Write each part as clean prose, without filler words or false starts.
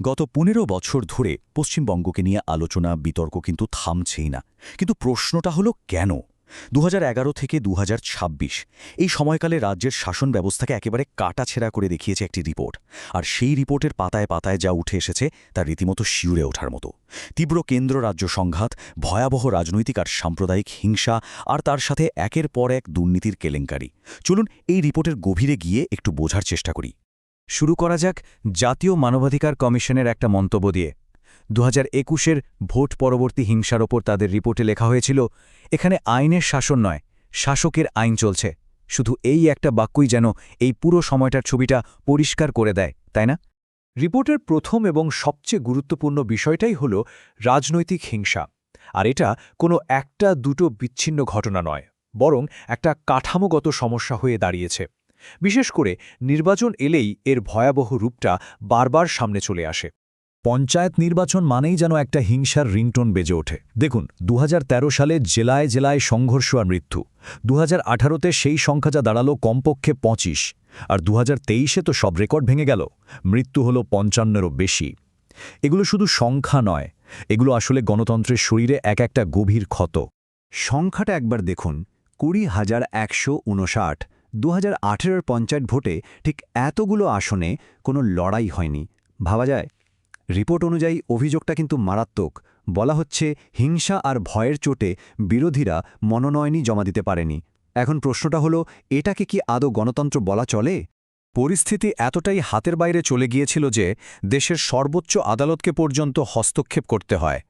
গত ১৫ বছর ধরে পশ্চিমবঙ্গকে নিয়ে আলোচনা বিতর্ক কিন্তু থামছেই না। কিন্তু প্রশ্নটা হলো কেন ২০১১ থেকে ২০২৬ এই সময়কালে রাজ্যের শাসন ব্যবস্থাকে একেবারে কাটাছেঁড়া করে দেখিয়েছে একটি রিপোর্ট। আর সেই রিপোর্টের পাতায় পাতায় যা উঠে এসেছে তা রীতিমতো শিউরে ওঠার মতো। তীব্র কেন্দ্র রাজ্য সংঘাত, ভয়াবহ রাজনৈতিক আর সাম্প্রদায়িক হিংসা, আর তার সাথে একের পর এক দুর্নীতির কেলেঙ্কারি। চলুন এই রিপোর্টের গভীরে গিয়ে একটু বোঝার চেষ্টা করি। শুরু করা যাক জাতীয় মানবাধিকার কমিশনের একটা মন্তব্য দিয়ে। ২০২১-এর ভোট পরবর্তী হিংসার ওপর তাদের রিপোর্টে লেখা হয়েছিল, এখানে আইনের শাসন নয়, শাসকের আইন চলছে। শুধু এই একটা বাক্যই যেন এই পুরো সময়টার ছবিটা পরিষ্কার করে দেয়, তাই না? রিপোর্টের প্রথম এবং সবচেয়ে গুরুত্বপূর্ণ বিষয়টাই হল রাজনৈতিক হিংসা। আর এটা কোনো একটা দুটো বিচ্ছিন্ন ঘটনা নয়, বরং একটা কাঠামোগত সমস্যা হয়ে দাঁড়িয়েছে। বিশেষ করে নির্বাচন এলেই এর ভয়াবহ রূপটা বারবার সামনে চলে আসে। পঞ্চায়েত নির্বাচন মানেই যেন একটা হিংসার রিংটোন বেজে ওঠে। দেখুন, ২০১৩ সালে জেলায় জেলায় সংঘর্ষ আর মৃত্যু। ২০১৮-তে সেই সংখ্যা যা দাঁড়ালো কমপক্ষে ২৫, আর ২০২৩-এ তো সব রেকর্ড ভেঙে গেল, মৃত্যু হলো ৫৫-এরও বেশি। এগুলো শুধু সংখ্যা নয়, এগুলো আসলে গণতন্ত্রের শরীরে এক একটা গভীর ক্ষত। সংখ্যাটা একবার দেখুন, ২০,১৫৯। ২০১৮-এর পঞ্চায়েত ভোটে ঠিক এতগুলো আসনে কোনো লড়াই হয়নি, ভাবা যায়? রিপোর্ট অনুযায়ী অভিযোগটা কিন্তু মারাত্মক। বলা হচ্ছে হিংসা আর ভয়ের চোটে বিরোধীরা মনোনয়নই জমা দিতে পারেনি। এখন প্রশ্নটা হলো, এটাকে কি আদৌ গণতন্ত্র বলা চলে? পরিস্থিতি এতটাই হাতের বাইরে চলে গিয়েছিল যে দেশের সর্বোচ্চ আদালতকে পর্যন্ত হস্তক্ষেপ করতে হয়।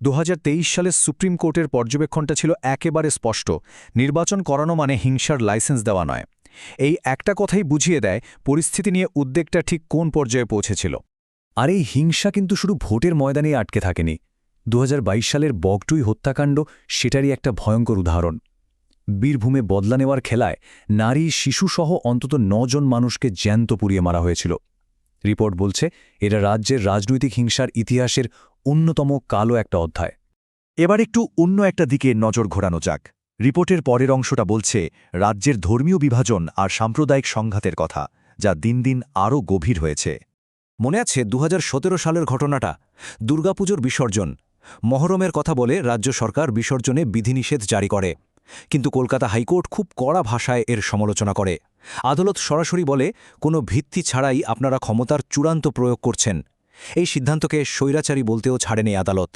২০২৩ সালে সুপ্রিম কোর্টের পর্যবেক্ষণটা ছিল একেবারে স্পষ্ট, নির্বাচন করানো মানে হিংসার লাইসেন্স দেওয়া নয়। এই একটা কথাই বুঝিয়ে দেয় পরিস্থিতি নিয়ে উদ্বেগটা ঠিক কোন পর্যায়ে পৌঁছেছিল। আর এই হিংসা কিন্তু শুধু ভোটের ময়দানেই আটকে থাকেনি। ২০২২ সালের বগটুই হত্যাকাণ্ড সেটারই একটা ভয়ঙ্কর উদাহরণ। বীরভূমে বদলা নেওয়ার খেলায় নারী শিশুসহ অন্তত ৯ জন মানুষকে জ্যান্ত পুড়িয়ে মারা হয়েছিল। রিপোর্ট বলছে এটা রাজ্যের রাজনৈতিক হিংসার ইতিহাসের অন্যতম কালো একটা অধ্যায়। এবার একটু অন্য একটা দিকে নজর ঘোরানো যাক। রিপোর্টের পরের অংশটা বলছে রাজ্যের ধর্মীয় বিভাজন আর সাম্প্রদায়িক সংঘাতের কথা, যা দিন দিন আরও গভীর হয়েছে। মনে আছে ২০১৭ সালের ঘটনাটা, দুর্গাপুজোর বিসর্জন। মহরমের কথা বলে রাজ্য সরকার বিসর্জনে বিধিনিষেধ জারি করে, কিন্তু কলকাতা হাইকোর্ট খুব কড়া ভাষায় এর সমালোচনা করে। আদালত সরাসরি বলে, কোনো ভিত্তি ছাড়াই আপনারা ক্ষমতার চূড়ান্ত প্রয়োগ করছেন। এই সিদ্ধান্তকে স্বৈরাচারী বলতেও ছাড়েনি আদালত।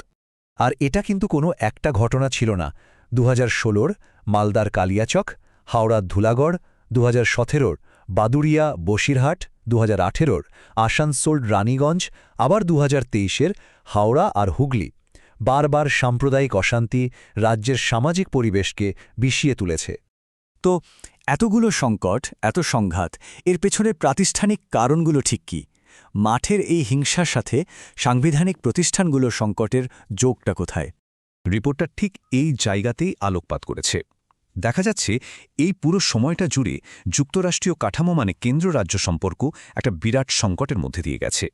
আর এটা কিন্তু কোনো একটা ঘটনা ছিল না। ২০১৬-র মালদার কালিয়াচক, হাওড়ার ধুলাগড়, ২০১৭-র বাদুড়িয়া বসিরহাট, ২০১৮-র আসানসোল রানীগঞ্জ, আবার ২০২৩-এর হাওড়া আর হুগলি। বারবার সাম্প্রদায়িক অশান্তি রাজ্যের সামাজিক পরিবেশকে বিষিয়ে তুলেছে। তো এতগুলো সংকট, এত সংঘাত, এর পেছনে প্রাতিষ্ঠানিক কারণগুলো ঠিক কি? মাঠের এই হিংসার সাথে সাংবিধানিক প্রতিষ্ঠানগুলোর সংকটের যোগটা কোথায়? রিপোর্টটা ঠিক এই জায়গাতেই আলোকপাত করেছে। দেখা যাচ্ছে এই পুরো সময়টা জুড়ে যুক্তরাষ্ট্রীয় কাঠামো মানে কেন্দ্র রাজ্য সম্পর্ক একটা বিরাট সংকটের মধ্যে দিয়ে গেছে।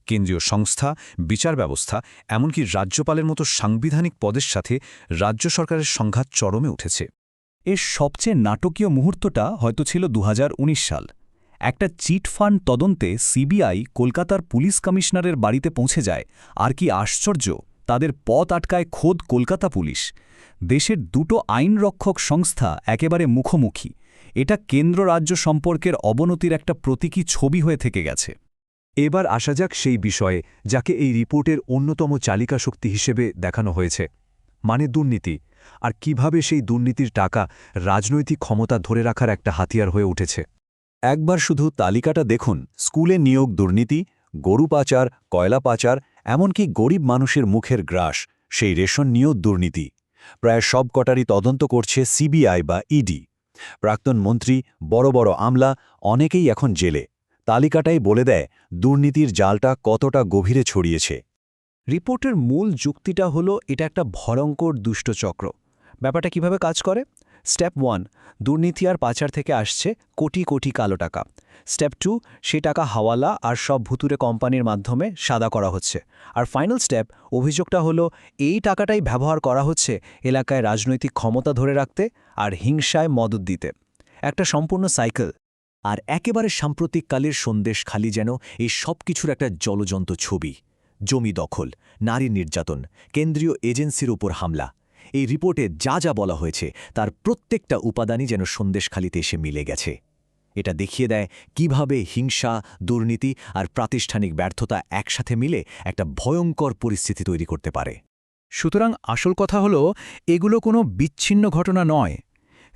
কেন্দ্রীয় সংস্থা, বিচার ব্যবস্থা, এমনকি রাজ্যপালের মতো সাংবিধানিক পদের সাথে রাজ্য সরকারের সংঘাত চরমে উঠেছে। এর সবচেয়ে নাটকীয় মুহূর্তটা হয়তো ছিল ২০১৯ সাল। একটা চিটফান্ড তদন্তে সিবিআই কলকাতার পুলিশ কমিশনারের বাড়িতে পৌঁছে যায়। আর কি আশ্চর্য, তাদের পথ আটকায় খোদ কলকাতা পুলিশ। দেশের দুটো আইনরক্ষক সংস্থা একেবারে মুখোমুখি। এটা কেন্দ্র রাজ্য সম্পর্কের অবনতির একটা প্রতীকী ছবি হয়ে থেকে গেছে। এবার আসা যাক সেই বিষয়ে যাকে এই রিপোর্টের অন্যতম চালিকা শক্তি হিসেবে দেখানো হয়েছে, মানে দুর্নীতি। আর কিভাবে সেই দুর্নীতির টাকা রাজনৈতিক ক্ষমতা ধরে রাখার একটা হাতিয়ার হয়ে উঠেছে। একবার শুধু তালিকাটা দেখুন, স্কুলে নিয়োগ দুর্নীতি, গরু পাচার, কয়লা পাচার, এমনকি গরিব মানুষের মুখের গ্রাস, সেই রেশন নিয়েও দুর্নীতি। প্রায় সব কটারই তদন্ত করছে সিবিআই বা ইডি। প্রাক্তন মন্ত্রী, বড় বড় আমলা, অনেকেই এখন জেলে। তালিকাটাই বলে দেয় দুর্নীতির জালটা কতটা গভীরে ছড়িয়েছে। রিপোর্টের মূল যুক্তিটা হলো এটা একটা ভয়ঙ্কর দুষ্টচক্র। ব্যাপারটা কিভাবে কাজ করে? স্টেপ 1, দুর্নীতি আর পাচার থেকে আসছে কোটি কোটি কালো টাকা। স্টেপ 2, সেই টাকা হাওয়ালা আর সব ভুতুরে কোম্পানির মাধ্যমে সাদা করা হচ্ছে। আর ফাইনাল স্টেপ, অভিযোগটা হলো এই টাকাটাই ব্যবহার করা হচ্ছে এলাকায় রাজনৈতিক ক্ষমতা ধরে রাখতে আর হিংসায় মদত দিতে। একটা সম্পূর্ণ সাইকেল। আর একেবারে সাম্প্রতিককালের সন্দেশখালি যেন এই সব কিছুর একটা জ্বলজ্বন্ত ছবি। জমি দখল, নারী নির্যাতন, কেন্দ্রীয় এজেন্সির উপর হামলা। এই রিপোর্টে যা যা বলা হয়েছে তার প্রত্যেকটা উপাদানই যেন সন্দেশখালিতে এসে মিলে গেছে। এটা দেখিয়ে দেয় কিভাবে হিংসা, দুর্নীতি আর প্রাতিষ্ঠানিক ব্যর্থতা একসাথে মিলে একটা ভয়ঙ্কর পরিস্থিতি তৈরি করতে পারে। সুতরাং আসল কথা হল, এগুলো কোনো বিচ্ছিন্ন ঘটনা নয়।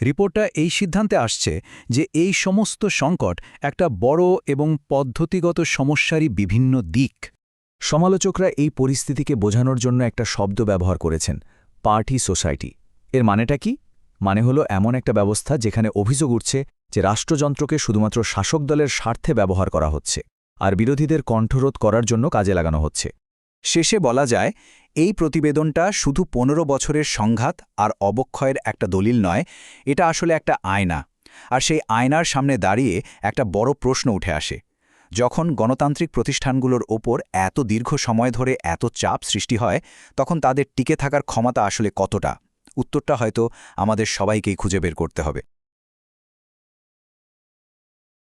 রিপোর্টটা এই সিদ্ধান্তে আসছে যে এই সমস্ত সংকট একটা বড় এবং পদ্ধতিগত সমস্যারই বিভিন্ন দিক। সমালোচকরা এই পরিস্থিতিকে বোঝানোর জন্য একটা শব্দ ব্যবহার করেছেন, পার্টি সোসাইটি। এর মানেটা কি? মানে হলো এমন একটা ব্যবস্থা যেখানে অভিযোগ উঠছে যে রাষ্ট্রযন্ত্রকে শুধুমাত্র শাসক দলের স্বার্থে ব্যবহার করা হচ্ছে আর বিরোধীদের কণ্ঠরোধ করার জন্য কাজে লাগানো হচ্ছে। শেষে বলা যায়, এই প্রতিবেদনটা শুধু 15 বছরের সংঘাত আর অবক্ষয়ের একটা দলিল নয়, এটা আসলে একটা আয়না। আর সেই আয়নার সামনে দাঁড়িয়ে একটা বড় প্রশ্ন উঠে আসে, যখন গণতান্ত্রিক প্রতিষ্ঠানগুলোর ওপর এত দীর্ঘ সময় ধরে এত চাপ সৃষ্টি হয়, তখন তাদের টিকে থাকার ক্ষমতা আসলে কতটা? উত্তরটা হয়তো আমাদের সবাইকেই খুঁজে বের করতে হবে।